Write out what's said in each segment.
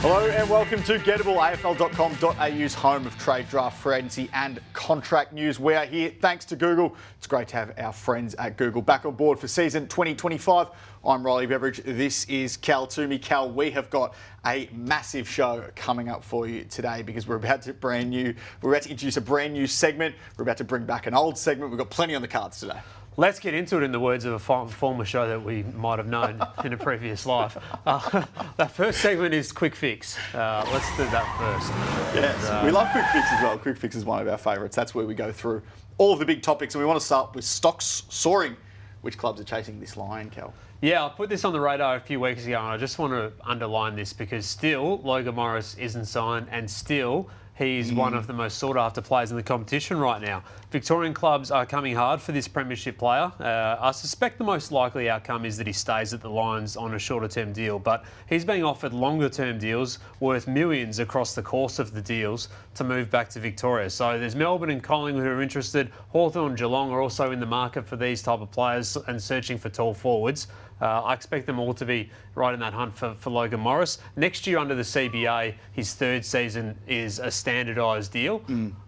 Hello and welcome to Gettable, AFL.com.au's home of trade, draft, free agency and contract news. We are here thanks to Google. It's great to have our friends at Google back on board for season 2025. I'm Riley Beveridge. This is Cal Twomey. Cal, we have got a massive show coming up for you today because we're about to introduce a brand new segment. We're about to bring back an old segment. We've got plenty on the cards today. Let's get into it in the words of a former show that we might have known in a previous life. That first segment is Quick Fix. Let's do that first. Yes, we love Quick Fix as well. Quick Fix is one of our favourites. That's where we go through all of the big topics, and we want to start with stocks soaring. Which clubs are chasing this line, Cal? Yeah, I put this on the radar a few weeks ago, and I just want to underline this because still Logan Morris isn't signed, and still he's one of the most sought-after players in the competition right now. Victorian clubs are coming hard for this premiership player. I suspect the most likely outcome is that he stays at the Lions on a shorter-term deal, but he's being offered longer-term deals worth millions across the course of the deals to move back to Victoria. So there's Melbourne and Collingwood who are interested. Hawthorn and Geelong are also in the market for these type of players and searching for tall forwards. I expect them all to be right in that hunt for Logan Morris. Next year under the CBA, his third season is a standardised deal.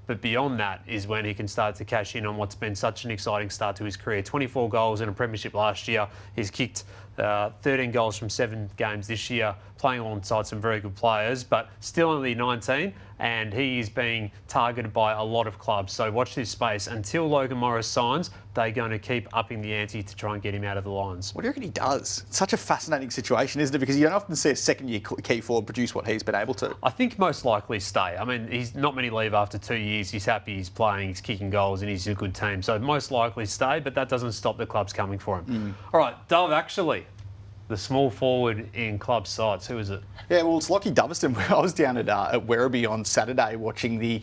But beyond that is when he can start to cash in on what's been such an exciting start to his career. 24 goals in a premiership last year. He's kicked 13 goals from 7 games this year, playing alongside some very good players, but still only 19, and he is being targeted by a lot of clubs. So watch this space. Until Logan Morris signs, they're going to keep upping the ante to try and get him out of the Lions. What do you reckon he does? It's such a fascinating situation, isn't it? Because you don't often see a second-year key forward produce what he's been able to. I think most likely stay. I mean, he's not many leave after 2 years. He's happy, he's playing, he's kicking goals, and he's a good team. So most likely stay, but that doesn't stop the clubs coming for him. All right, Dove, actually, the small forward in club sights. Who is it? Yeah, well, it's Lockie Doverston. I was down at Werribee on Saturday watching the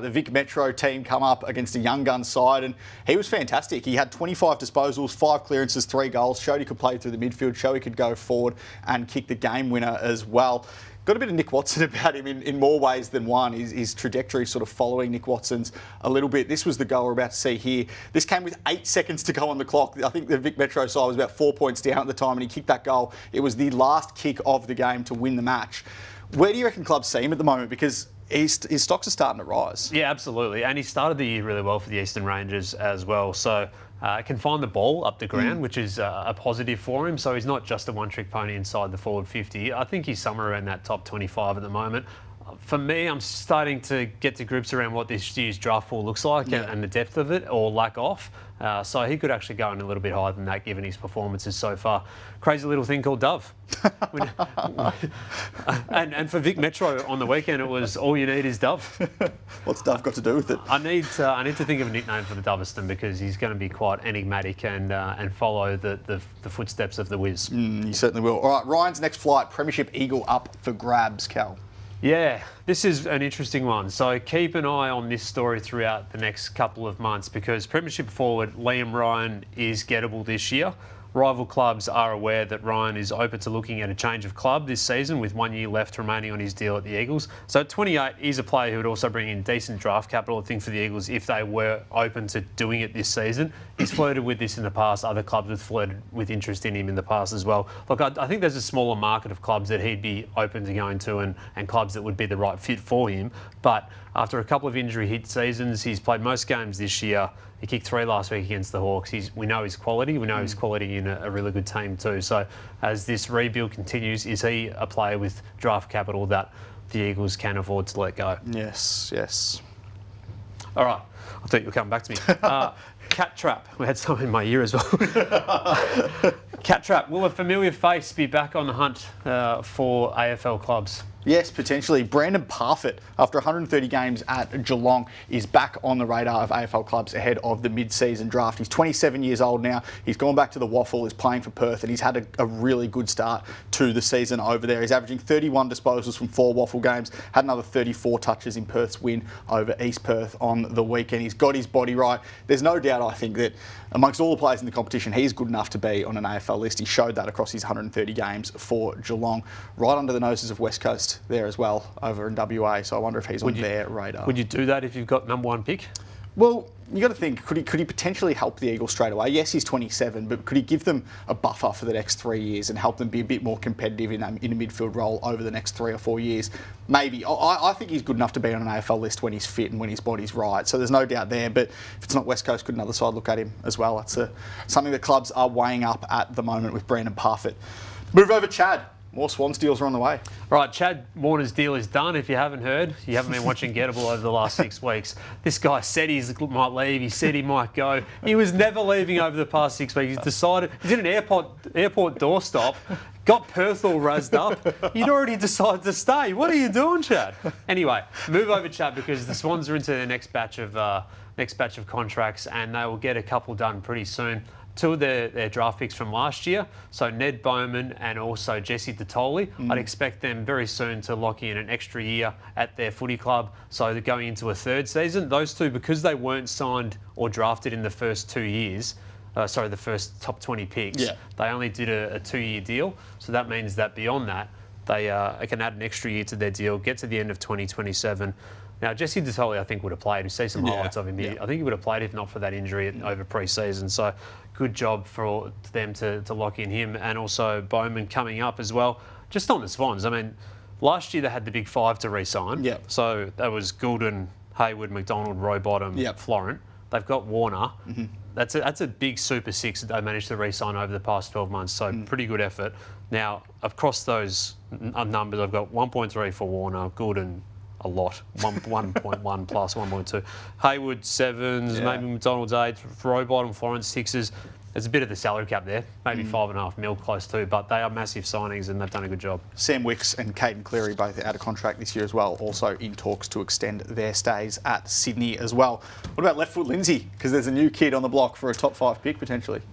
Vic Metro team come up against a young gun side, and he was fantastic. He had 25 disposals, 5 clearances, 3 goals, showed he could play through the midfield, showed he could go forward and kick the game winner as well. Got a bit of Nick Watson about him in more ways than one. His trajectory sort of following Nick Watson's a little bit. This was the goal we're about to see here. This came with 8 seconds to go on the clock. I think the Vic Metro side was about 4 points down at the time, and he kicked that goal. It was the last kick of the game to win the match. Where do you reckon clubs see him at the moment? Because his stocks are starting to rise. Yeah, absolutely. And he started the year really well for the Eastern Rangers as well. So can find the ball up the ground, which is a positive for him. So he's not just a one-trick pony inside the forward 50. I think he's somewhere around that top 25 at the moment. For me, I'm starting to get to grips around what this year's draft pool looks like and the depth of it, or lack of. So he could actually go in a little bit higher than that, given his performances so far. Crazy little thing called Dove. and for Vic Metro on the weekend, it was all you need is Dove. What's Dove got to do with it? I need to think of a nickname for the Doverston because he's going to be quite enigmatic and follow the footsteps of the Wiz. He certainly will. All right, Ryan's next flight, Premiership Eagle up for grabs, Cal. Yeah, this is an interesting one. So keep an eye on this story throughout the next couple of months because Premiership forward Liam Ryan is gettable this year. Rival clubs are aware that Ryan is open to looking at a change of club this season with 1 year left remaining on his deal at the Eagles. So at 28, he's a player who would also bring in decent draft capital, I think, for the Eagles if they were open to doing it this season. He's flirted with this in the past. Other clubs have flirted with interest in him in the past as well. Look, I think there's a smaller market of clubs that he'd be open to going to and clubs that would be the right fit for him. But after a couple of injury-hit seasons, he's played most games this year. He kicked 3 last week against the Hawks. We know his quality. We know his quality in a really good team too. So as this rebuild continues, is he a player with draft capital that the Eagles can afford to let go? Yes, yes. All right. I thought you were coming back to me. Cat Trap. We had some in my ear as well. Cat Trap. Will a familiar face be back on the hunt for AFL clubs? Yes, potentially. Brandon Parfitt, after 130 games at Geelong, is back on the radar of AFL clubs ahead of the mid-season draft. He's 27 years old now. He's gone back to the Waffle, is playing for Perth, and he's had a really good start to the season over there. He's averaging 31 disposals from 4 Waffle games, had another 34 touches in Perth's win over East Perth on the weekend. He's got his body right. There's no doubt, I think, that amongst all the players in the competition, he's good enough to be on an AFL list. He showed that across his 130 games for Geelong, right under the noses of West Coast there as well over in WA. So I wonder if he's on their radar. Would you do that if you've got number 1 pick? Well, you got to think, could he potentially help the Eagles straight away? Yes, he's 27, but could he give them a buffer for the next 3 years and help them be a bit more competitive in a midfield role over the next 3 or 4 years? Maybe. I think he's good enough to be on an AFL list when he's fit and when his body's right. So there's no doubt there. But if it's not West Coast, could another side look at him as well? That's something that clubs are weighing up at the moment with Brandon Parfitt. Move over, Chad. More Swans deals are on the way. Right, Chad Warner's deal is done. If you haven't heard, you haven't been watching Gettable over the last 6 weeks. This guy said he might leave. He said he might go. He was never leaving over the past 6 weeks. He's decided. He's in an airport doorstop. Got Perth all razzed up. You'd already decided to stay. What are you doing, Chad? Anyway, move over, Chad, because the Swans are into their next batch of contracts, and they will get a couple done pretty soon. 2 of their draft picks from last year, so Ned Bowman and also Jesse Detoli. I'd expect them very soon to lock in an extra year at their footy club, so they're going into a 3rd season. Those 2, because they weren't signed or drafted in the first 2 years, the first top 20 picks, they only did a 2-year deal, so that means that beyond that, they can add an extra year to their deal, get to the end of 2027. Now, Jesse Detoli, I think, would have played. We see some highlights of him here. I think he would have played if not for that injury over pre-season. So, good job for them to lock in him, and also Bowman coming up as well. Just on the Swans, I mean, last year they had the big 5 to re-sign. So that was Goulden, Hayward, McDonald, Rowbottom, Florent. They've got Warner. That's a big Super 6 that they managed to re-sign over the past 12 months. So pretty good effort. Now, across those numbers, I've got 1.3 for Warner, Goulden, a lot, 1.1 plus 1.2. Hayward 7s, maybe McDonald's 8, Rowbottom, Florence 6s. There's a bit of the salary cap there, maybe 5.5 mil close to, but they are massive signings and they've done a good job. Sam Wicks and Caden Cleary both out of contract this year as well, also in talks to extend their stays at Sydney as well. What about left foot Lindsay? Because there's a new kid on the block for a top 5 pick potentially.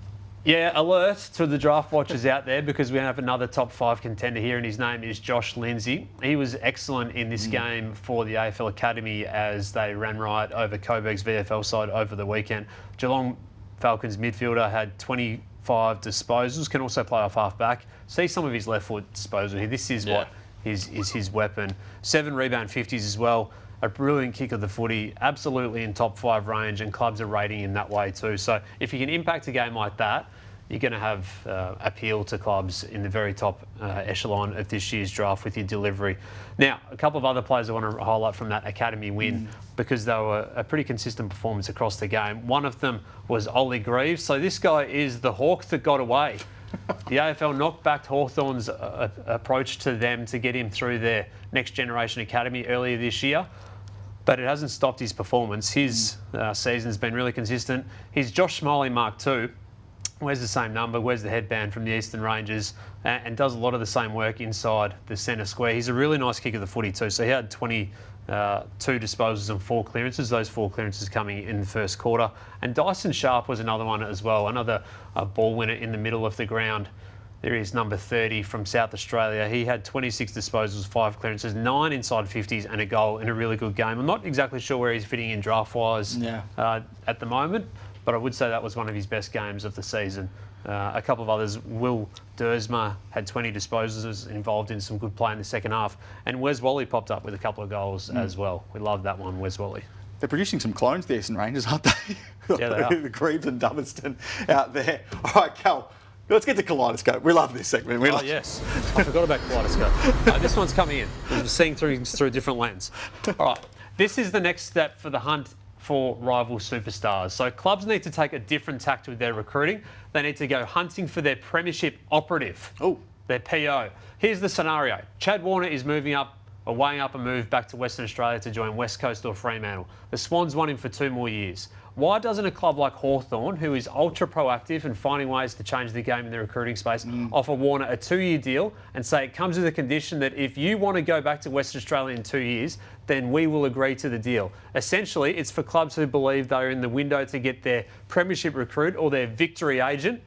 Yeah, alert to the draft watchers out there, because we have another top 5 contender here, and his name is Josh Lindsay. He was excellent in this game for the AFL Academy as they ran right over Coburg's VFL side over the weekend. Geelong Falcons midfielder had 25 disposals, can also play off half-back. See some of his left foot disposal here. This is what is his weapon. 7 rebound 50s as well. A brilliant kick of the footy, absolutely in top 5 range, and clubs are rating him that way too. So if you can impact a game like that, you're going to have appeal to clubs in the very top echelon of this year's draft with your delivery. Now, a couple of other players I want to highlight from that Academy win, because they were a pretty consistent performance across the game. One of them was Ollie Greaves. So this guy is the hawk that got away. The AFL knocked back Hawthorn's approach to them to get him through their Next Generation Academy earlier this year. But it hasn't stopped his performance. His season's been really consistent. He's Josh Smiley Mark II. Wears the same number, wears the headband from the Eastern Ranges, and does a lot of the same work inside the centre square. He's a really nice kick of the footy too. So he had 22 disposals and 4 clearances. Those 4 clearances coming in the first quarter. And Dyson Sharp was another one as well, another ball winner in the middle of the ground. There is number 30 from South Australia. He had 26 disposals, 5 clearances, 9 inside 50s and a goal in a really good game. I'm not exactly sure where he's fitting in draft-wise at the moment, but I would say that was one of his best games of the season. A couple of others, Will Dersma had 20 disposals, involved in some good play in the second half. And Wes Wally popped up with a couple of goals as well. We love that one, Wes Wally. They're producing some clones, the Eastern Rangers, aren't they? Yeah, they are. The Greaves and Dummerston out there. All right, Cal, let's get to Kaleidoscope. We love this segment. Yes. I forgot about Kaleidoscope. This one's coming in. We're seeing through a different lens. All right. This is the next step for the hunt for rival superstars. So clubs need to take a different tact with their recruiting. They need to go hunting for their premiership operative, their PO. Here's the scenario. Chad Warner is moving up, or weighing up a move back to Western Australia to join West Coast or Fremantle. The Swans want him for 2 more years. Why doesn't a club like Hawthorn, who is ultra proactive and finding ways to change the game in the recruiting space, offer Warner a 2-year deal and say it comes with a condition that if you want to go back to Western Australia in 2 years, then we will agree to the deal. Essentially, it's for clubs who believe they're in the window to get their premiership recruit or their victory agent.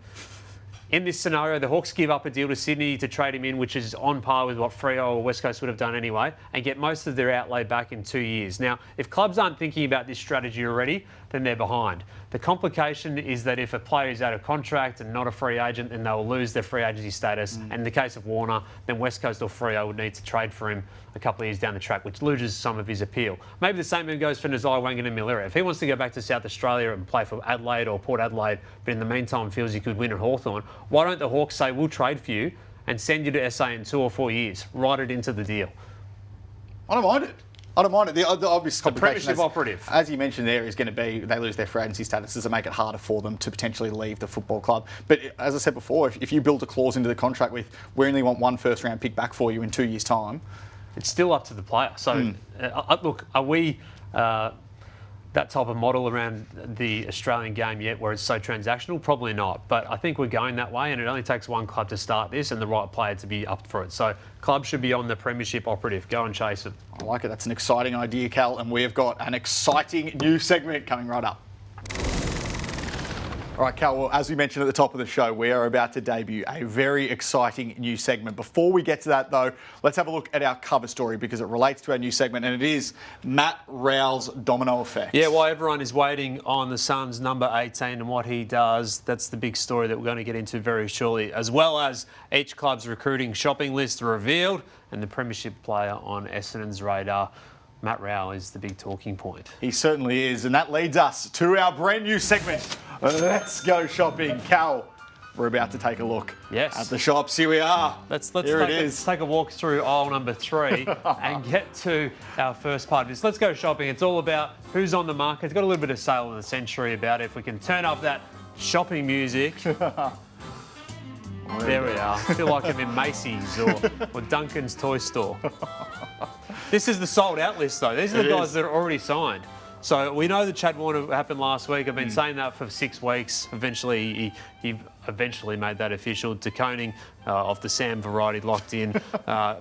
In this scenario, the Hawks give up a deal to Sydney to trade him in, which is on par with what Freo or West Coast would have done anyway, and get most of their outlay back in 2 years. Now, if clubs aren't thinking about this strategy already, then they're behind. The complication is that if a player is out of contract and not a free agent, then they'll lose their free agency status. And in the case of Warner, then West Coast or Freo would need to trade for him a couple of years down the track, which loses some of his appeal. Maybe the same thing goes for Nazai Wanganeen-Milera. If he wants to go back to South Australia and play for Adelaide or Port Adelaide, but in the meantime feels he could win at Hawthorn, why don't the Hawks say, we'll trade for you and send you to SA in 2 or 4 years? Write it into the deal. I don't mind it. I don't mind it. The obvious complication, premiership operative. as you mentioned there, is going to be they lose their free agency status. Does it make it harder for them to potentially leave the football club? But as I said before, if you build a clause into the contract with, we only want 1 first-round pick back for you in 2 years' time, it's still up to the player. So, look, are we that type of model around the Australian game yet where it's so transactional? Probably not. But I think we're going that way, and it only takes one club to start this and the right player to be up for it. So clubs should be on the premiership operative. Go and chase it. I like it. That's an exciting idea, Cal, and we've got an exciting new segment coming right up. All right, Cal, well, as we mentioned at the top of the show, we are about to debut a very exciting new segment. Before we get to that, though, let's have a look at our cover story because it relates to our new segment, and it is Matt Rowell's domino effect. Yeah, while everyone is waiting on the Suns' number 18 and what he does, that's the big story that we're going to get into very shortly, as well as each club's recruiting shopping list revealed and the premiership player on Essendon's radar. Matt Rowell is the big talking point. He certainly is, and that leads us to our brand new segment. Let's go shopping. Cal, we're about to take a look at the shops. Here we are. Let's take a walk through aisle number 3 and get to our first part of this. Let's go shopping. It's all about who's on the market. It's got a little bit of sale of the century about it. If we can turn up that shopping music. There we are. I feel like I'm in Macy's or Duncan's toy store. This is the sold out list, though. These are the guys that are already signed. So we know that Chad Warner happened last week. I've been saying that for 6 weeks. Eventually, he eventually made that official. De Koning of the Sam variety locked in.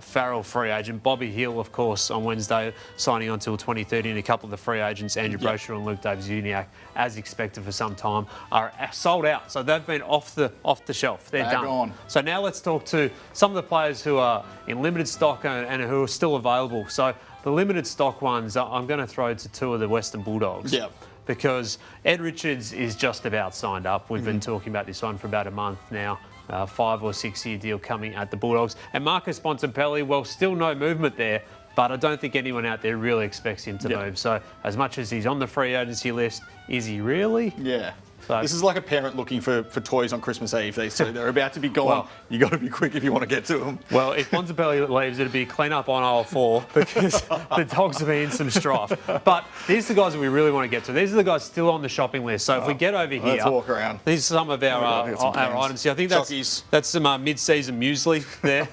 Farrell free agent. Bobby Hill, of course, on Wednesday signing until 2030. And a couple of the free agents, Andrew Brochur and Luke Davis-Uniacke, as expected for some time, are sold out. So they've been off the shelf. They're done. Gone. So now let's talk to some of the players who are in limited stock and who are still available. So the limited stock ones, I'm going to throw to 2 of the Western Bulldogs. Yeah. Because Ed Richards is just about signed up. We've been talking about this one for about a month now. 5 or 6 year deal coming at the Bulldogs. And Marcus Bontempelli, well, still no movement there, but I don't think anyone out there really expects him to move. So as much as he's on the free agency list, is he really? Yeah. So, this is like a parent looking for toys on Christmas Eve. These two, they're about to be gone. Well, you got to be quick if you want to get to them. Well, if Bontempelli leaves, it'll be clean up on aisle 4 because the Dogs are in some strife. But these are the guys that we really want to get to. These are the guys still on the shopping list. So if we get over here, let's walk around. These are some of our items here. I think that's some mid-season muesli there.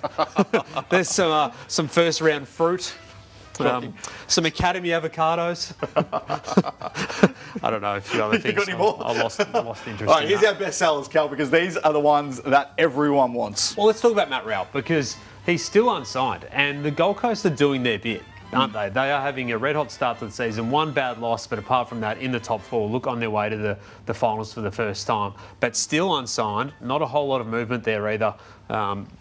There's some first-round fruit. Some Academy avocados. I don't know, a few other things. You got any more? I lost interest. All right, here's our best sellers, Cal, because these are the ones that everyone wants. Well, let's talk about Matt Rowell because he's still unsigned, and the Gold Coast are doing their bit, aren't they? They are having a red-hot start to the season. 1 bad loss, but apart from that, in the top 4, look on their way to the finals for the first time. But still unsigned, not a whole lot of movement there either.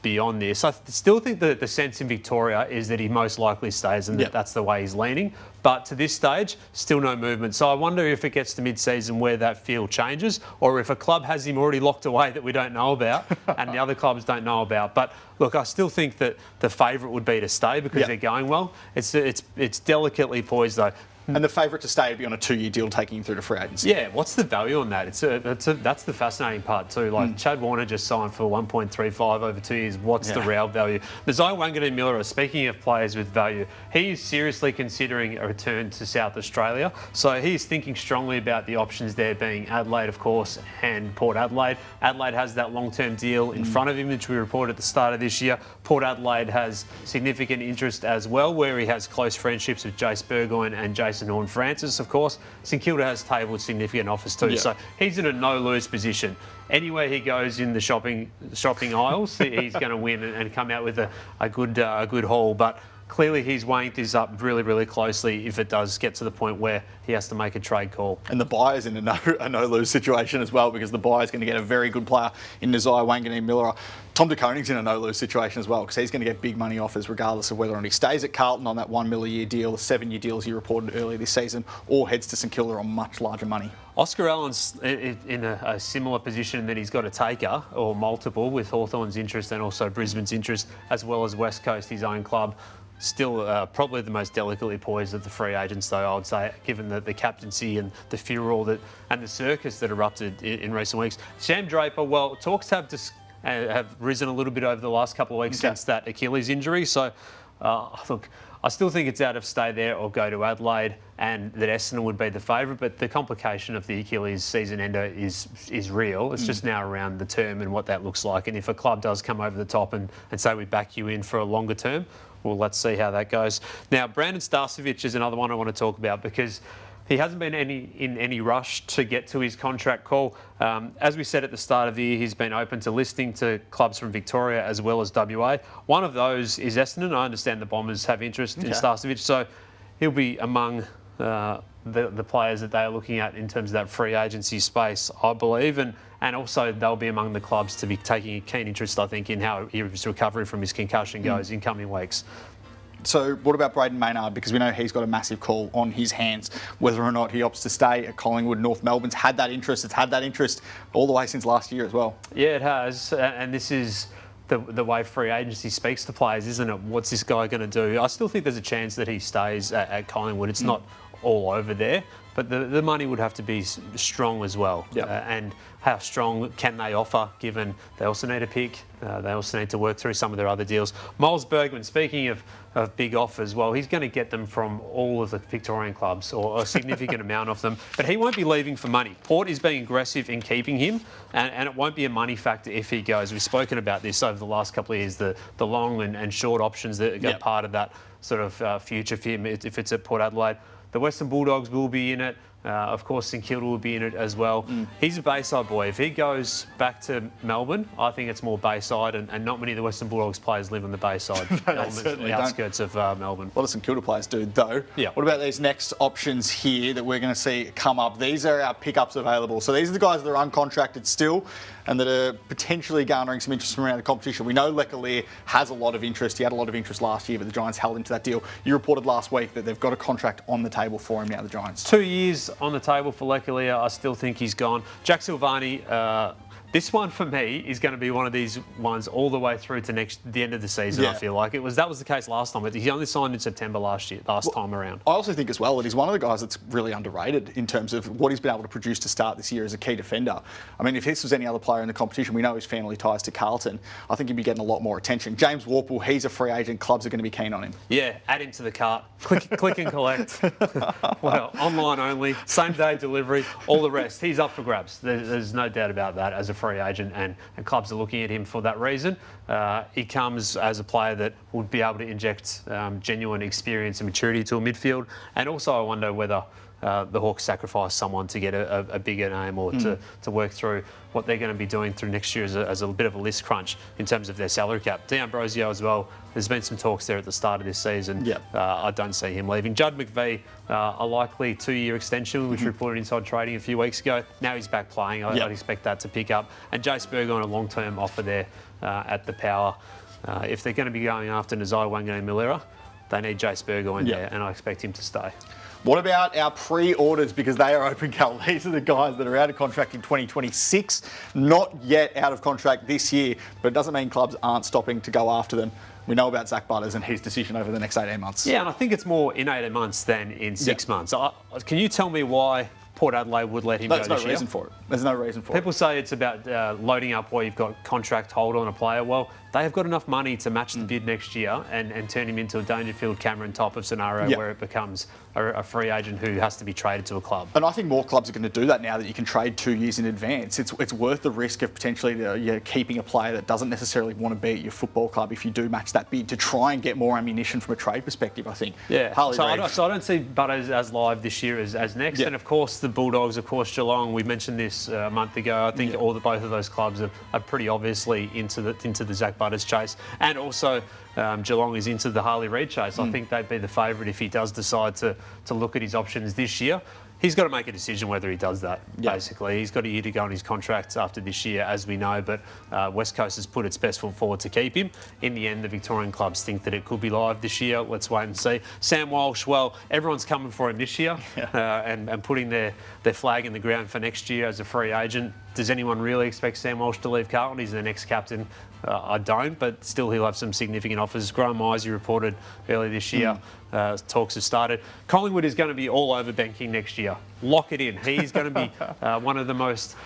Beyond this, I still think that the sense in Victoria is that he most likely stays and that's the way he's leaning. But to this stage, still no movement. So I wonder if it gets to mid-season where that feel changes, or if a club has him already locked away that we don't know about and the other clubs don't know about. But look, I still think that the favourite would be to stay because they're going well. It's delicately poised though. And the favourite to stay would be on a 2-year deal taking him through to free agency. Yeah, what's the value on that? That's the fascinating part too. Like Chad Warner just signed for 1.35 over 2 years. What's the real value? Nazai Wanganeen-Milera, speaking of players with value, he is seriously considering a return to South Australia. So he's thinking strongly about the options there being Adelaide, of course, and Port Adelaide. Adelaide has that long-term deal in front of him, which we reported at the start of this year. Port Adelaide has significant interest as well, where he has close friendships with Jace Burgoyne and Jason Horne-Francis, of course. St Kilda has tabled significant offers too, so he's in a no-lose position. Anywhere he goes in the shopping aisles, he's going to win and come out with a good haul. But clearly he's weighing this up really, really closely if it does get to the point where he has to make a trade call. And the buyer's in a no-lose situation as well, because the buyer's going to get a very good player in Nazai Wanganeen-Miller. Tom de Koning's in a no-lose situation as well, because he's going to get big money offers regardless of whether or not he stays at Carlton on that $1 million a year deal, the 7-year deals he reported earlier this season, or heads to St Kilda on much larger money. Oscar Allen's in a similar position that he's got a taker, or multiple, with Hawthorn's interest and also Brisbane's interest, as well as West Coast, his own club. Still probably the most delicately poised of the free agents, though, I would say, given the captaincy and the furor and the circus that erupted in recent weeks. Sam Draper, well, talks have risen a little bit over the last couple of weeks since that Achilles injury. So, look, I still think it's out of stay there or go to Adelaide, and that Essendon would be the favourite. But the complication of the Achilles season ender is real. It's just now around the term and what that looks like. And if a club does come over the top and say we back you in for a longer term, well, let's see how that goes. Now, Brandon Starcevic is another one I want to talk about, because he hasn't been in any rush to get to his contract call. As we said at the start of the year, he's been open to listening to clubs from Victoria as well as WA. One of those is Essendon. I understand the Bombers have interest in Starcevic, so he'll be among the players that they are looking at in terms of that free agency space, I believe. And also they'll be among the clubs to be taking a keen interest, I think, in how his recovery from his concussion goes in coming weeks. So what about Braden Maynard? Because we know he's got a massive call on his hands, whether or not he opts to stay at Collingwood. North Melbourne's had that interest. It's had that interest all the way since last year as well. Yeah, it has. And this is the way free agency speaks to players, isn't it? What's this guy going to do? I still think there's a chance that he stays at Collingwood. It's not all over there, but the money would have to be strong as well. Yep. And how strong can they offer, given they also need a pick, they also need to work through some of their other deals. Miles Bergman, speaking of big offers, well, he's going to get them from all of the Victorian clubs, or a significant amount of them, but he won't be leaving for money. Port is being aggressive in keeping him, and it won't be a money factor if he goes. We've spoken about this over the last couple of years, the long and short options that are part of that sort of future for him if it's at Port Adelaide. The Western Bulldogs will be in it. Of course, St Kilda will be in it as well. He's a Bayside boy. If he goes back to Melbourne, I think it's more Bayside, and not many of the Western Bulldogs players live on the Bayside, the outskirts of Melbourne. A lot of St Kilda players do, though. Yeah. What about these next options here that we're going to see come up? These are our pickups available. So these are the guys that are uncontracted still and that are potentially garnering some interest from around the competition. We know Leclerc has a lot of interest. He had a lot of interest last year, but the Giants held him to that deal. You reported last week that they've got a contract on the table for him now, the Giants. 2 years on the table for Leclerc. I still think he's gone. Jack Silvani, this one for me is going to be one of these ones all the way through to the end of the season. I feel like that was the case last time, but he only signed in September last time around. I also think as well that he's one of the guys that's really underrated in terms of what he's been able to produce to start this year as a key defender. I mean, if this was any other player in the competition, we know his family ties to Carlton. I think he'd be getting a lot more attention. James Warple, he's a free agent. Clubs are going to be keen on him. Yeah, add him to the cart. Click and collect. Well, online only, same day delivery, all the rest. He's up for grabs. There's no doubt about that as a free agent, and clubs are looking at him for that reason. He comes as a player that would be able to inject genuine experience and maturity to a midfield, and also I wonder whether the Hawks sacrifice someone to get a bigger name, or to work through what they're going to be doing through next year as a bit of a list crunch in terms of their salary cap. D'Ambrosio as well. There's been some talks there at the start of this season. I don't see him leaving. Judd McVie, a likely 2-year extension, which reported inside trading a few weeks ago. Now he's back playing. I'd expect that to pick up. And Jace Berger on a long-term offer there at the Power. If they're going to be going after Nazai Wanganeen-Miller, they need Jace Berger in there, and I expect him to stay. What about our pre-orders? Because they are open, Cal. These are the guys that are out of contract in 2026, not yet out of contract this year, but it doesn't mean clubs aren't stopping to go after them. We know about Zach Butters and his decision over the next 18 months. Yeah, and I think it's more in 18 months than in 6 months. Can you tell me why Port Adelaide would let him go this year? There's no reason for it. There's no reason for it. People say it's about loading up while you've got contract hold on a player. Well, they have got enough money to match the bid next year and turn him into a Dangerfield Cameron type of scenario where it becomes a free agent who has to be traded to a club. And I think more clubs are going to do that now that you can trade 2 years in advance. It's worth the risk of potentially keeping a player that doesn't necessarily want to be at your football club if you do match that bid, to try and get more ammunition from a trade perspective, I think. Yeah, so I don't see Butters as live this year as next. And of course the Bulldogs, of course Geelong, we mentioned this a month ago. I think both of those clubs are pretty obviously into the Zach Butters Butters chase. And also Geelong is into the Harley Reid chase. I think they'd be the favourite if he does decide to look at his options this year. He's got to make a decision whether he does that, basically. He's got a year to go on his contract after this year, as we know, but West Coast has put its best foot forward to keep him. In the end, the Victorian clubs think that it could be live this year. Let's wait and see. Sam Walsh, well, everyone's coming for him this year and putting their flag in the ground for next year as a free agent. Does anyone really expect Sam Walsh to leave Carlton? He's their next captain. I don't, but still he'll have some significant offers. Graham Myers, reported earlier this year, talks have started. Collingwood is going to be all over banking next year. Lock it in. He's going to be one of the most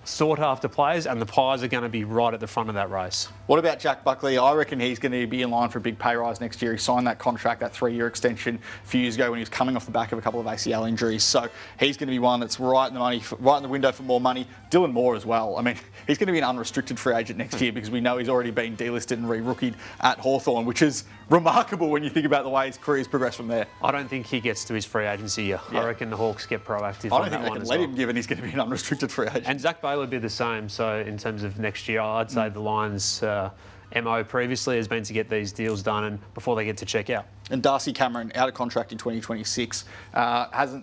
sought-after players, and the Pies are going to be right at the front of that race. What about Jack Buckley? I reckon he's going to be in line for a big pay rise next year. He signed that contract, that 3-year extension, a few years ago when he was coming off the back of a couple of ACL injuries. So he's going to be one that's right in the money, right in the window for more money. Dylan Moore as well. I mean, he's going to be an unrestricted free agent next year because we know he's already been delisted and re-rookied at Hawthorn, which is remarkable when you think about the way his career's progressed from there. I don't think he gets to his free agency year. I reckon the Hawks get proactive I on don't think that they one can as let well. him, given he's going to be an unrestricted free agent. And Zach Bailey would be the same. So in terms of next year, I'd say the Lions' MO previously has been to get these deals done and before they get to check out. And Darcy Cameron, out of contract in 2026,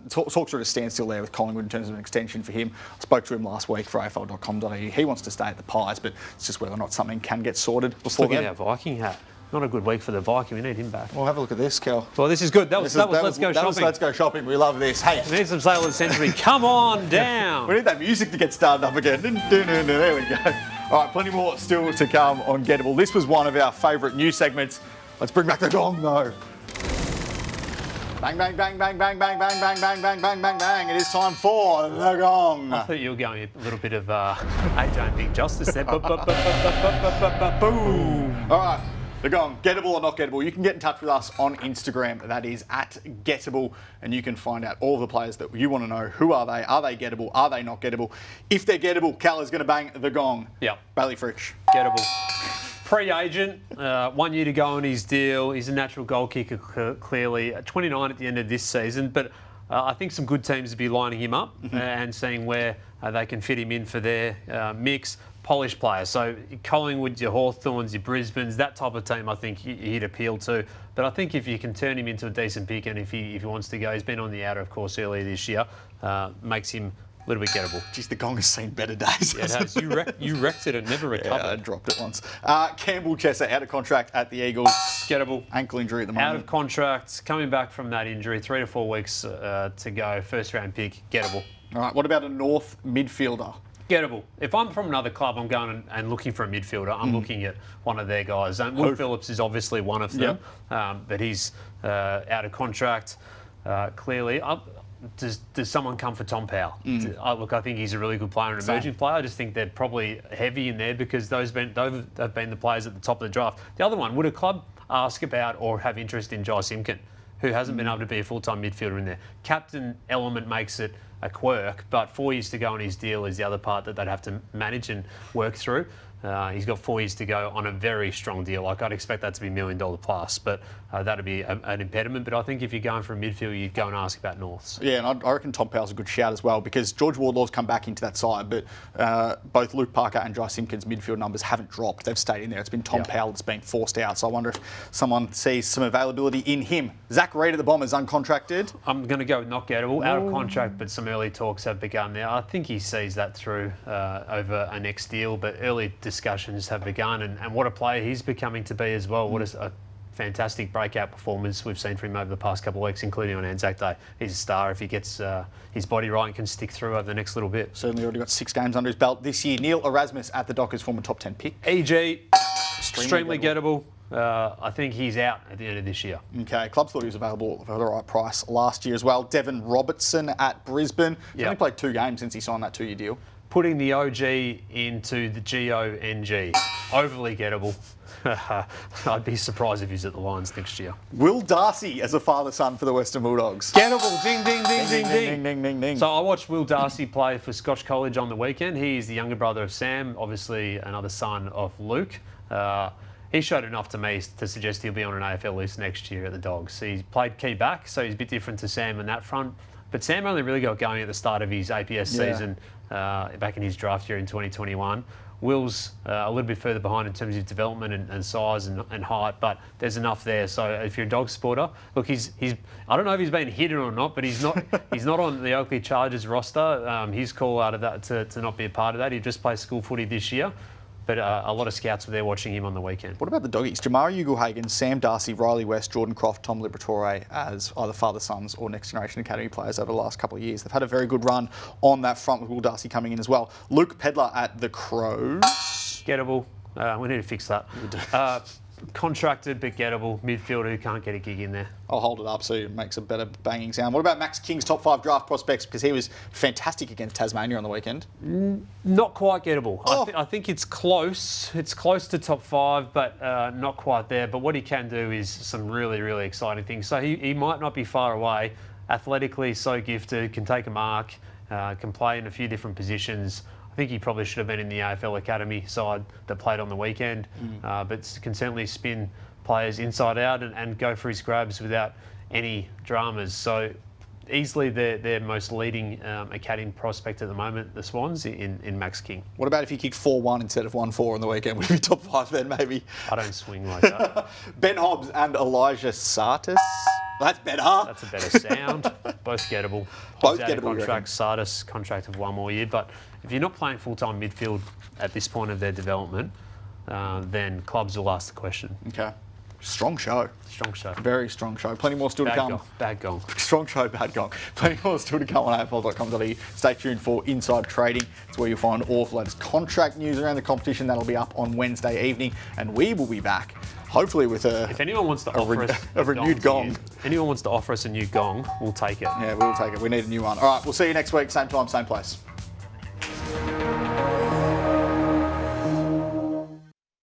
talks are at a standstill there with Collingwood in terms of an extension for him. I spoke to him last week for AFL.com.au. He wants to stay at the Pies, but it's just whether or not something can get sorted before Look at then. our Viking hat. Not a good week for the Viking. We need him back. Well, have a look at this, Kel. Well, this is good. That was Let's Go Shopping. Let's Go Shopping. We love this. Hey, We need some Sale of the Century. Come on down. we need that music to get started up again. There we go. All right, plenty more still to come on Gettable. This was one of our favourite news segments. Let's bring back the gong, though. Bang, bang, bang, bang, bang, bang, bang, bang, bang, bang, bang, bang, bang. It is time for the gong. I thought you were going a little bit of AJ and Big Justice there. Boom. All right. The gong, gettable or not gettable. You can get in touch with us on Instagram. That is at Gettable, and you can find out all the players that you want to know. Who are they? Are they gettable? Are they not gettable? If they're gettable, Cal is going to bang the gong. Yep. Bailey Fritsch. Gettable. Pre-agent, 1 year to go on his deal. He's a natural goal kicker, clearly. 29 at the end of this season, but I think some good teams will be lining him up and seeing where they can fit him in for their mix. Polished player. So Collingwood, your Hawthorns, your Brisbanes, that type of team I think he'd appeal to. But I think if you can turn him into a decent pick, and if he wants to go, he's been on the outer, of course, earlier this year, makes him a little bit gettable. Geez, the gong has seen better days. Yeah, it has. You wrecked it and never recovered. Yeah, I dropped it once. Campbell Chesser out of contract at the Eagles. Gettable. Ankle injury at the moment. Out of contract, coming back from that injury, 3 to 4 weeks to go. First round pick, gettable. All right, what about a North midfielder? Gettable. If I'm from another club, I'm going and looking for a midfielder. I'm looking at one of their guys. Will Phillips is obviously one of them, but he's out of contract. Clearly, does someone come for Tom Powell? Look, I think he's a really good player, an emerging player. I just think they're probably heavy in there because those have been the players at the top of the draft. The other one, would a club ask about or have interest in Jai Simpkin, who hasn't been able to be a full-time midfielder in there? Captain element makes it a quirk, but 4 years to go on his deal is the other part that they'd have to manage and work through. He's got 4 years to go on a very strong deal. Like, I'd expect that to be $1 million plus, but that'd be an impediment. But I think if you're going for a midfield, you'd go and ask about Norths. Yeah, and I reckon Tom Powell's a good shout as well because George Wardlaw's come back into that side, but both Luke Parker and Jai Simpkins' midfield numbers haven't dropped. They've stayed in there. It's been Tom Powell that's been forced out. So I wonder if someone sees some availability in him. Zach Reid at the Bombers, uncontracted. I'm going to go with not gettable, out of contract, but some early talks have begun there. I think he sees that through over a next deal, but early discussions have begun, and what a player he's becoming to be as well. What a fantastic breakout performance we've seen from him over the past couple of weeks, including on Anzac Day. He's a star if he gets his body right and can stick through over the next little bit. Certainly already got 6 games under his belt this year. Neil Erasmus at the Dockers, former top 10 pick. EG, extremely gettable. I think he's out at the end of this year. Okay, clubs thought he was available for the right price last year as well. Devon Robertson at Brisbane. He's only played 2 games since he signed that 2-year deal. Putting the OG into the GONG. Overly gettable. I'd be surprised if he's at the Lions next year. Will Darcy as a father-son for the Western Bulldogs. Gettable. Ding, ding, ding, ding, ding. Ding, ding, ding, ding. So I watched Will Darcy play for Scotch College on the weekend. He is the younger brother of Sam, obviously another son of Luke. He showed enough to me to suggest he'll be on an AFL list next year at the Dogs. He's played key back, so he's a bit different to Sam in that front. But Sam only really got going at the start of his APS season back in his draft year in 2021. Will's a little bit further behind in terms of development and size and height, but there's enough there. So if you're a dog supporter, look, he's I don't know if he's been hidden or not, but he's not on the Oakley Chargers roster. His call out of that to not be a part of that. He just plays school footy this year. But a lot of scouts were there watching him on the weekend. What about the doggies? Jamari Ugle-Hagan, Sam Darcy, Riley West, Jordan Croft, Tom Liberatore as either father-sons or Next Generation Academy players over the last couple of years. They've had a very good run on that front with Will Darcy coming in as well. Luke Pedlar at the Crows. Gettable. We need to fix that. Contracted but gettable midfielder who can't get a gig in there. I'll hold it up so it makes a better banging sound. What about Max King's top 5 draft prospects? Because he was fantastic against Tasmania on the weekend. Not quite gettable. Oh. I think it's close. It's close to top 5, but not quite there. But what he can do is some really, really exciting things. So he might not be far away. Athletically, so gifted, can take a mark, can play in a few different positions. I think he probably should have been in the AFL Academy side that played on the weekend, but can certainly spin players inside out and go for his grabs without any dramas. So easily their most leading academy prospect at the moment, the Swans, in Max King. What about if he kicked 4-1 instead of 1-4 on the weekend? Would he be top 5 then, maybe? I don't swing like that. Ben Hobbs and Elijah Sartis. That's better. That's a better sound. Both gettable. Both gettable. Contract. Sartis contract of 1 more year. But if you're not playing full-time midfield at this point of their development, then clubs will ask the question. Okay. Strong show. Strong show. Very strong show. Plenty more still to come. Bad gong. Strong show, bad gong. Plenty more still to come on AFL.com.au. Stay tuned for Inside Trading. It's where you'll find all of the latest contract news around the competition. That'll be up on Wednesday evening. And we will be back, hopefully with if anyone wants to offer us a renewed gong. Anyone wants to offer us a new gong, we'll take it. Yeah, we'll take it. We need a new one. All right, we'll see you next week. Same time, same place.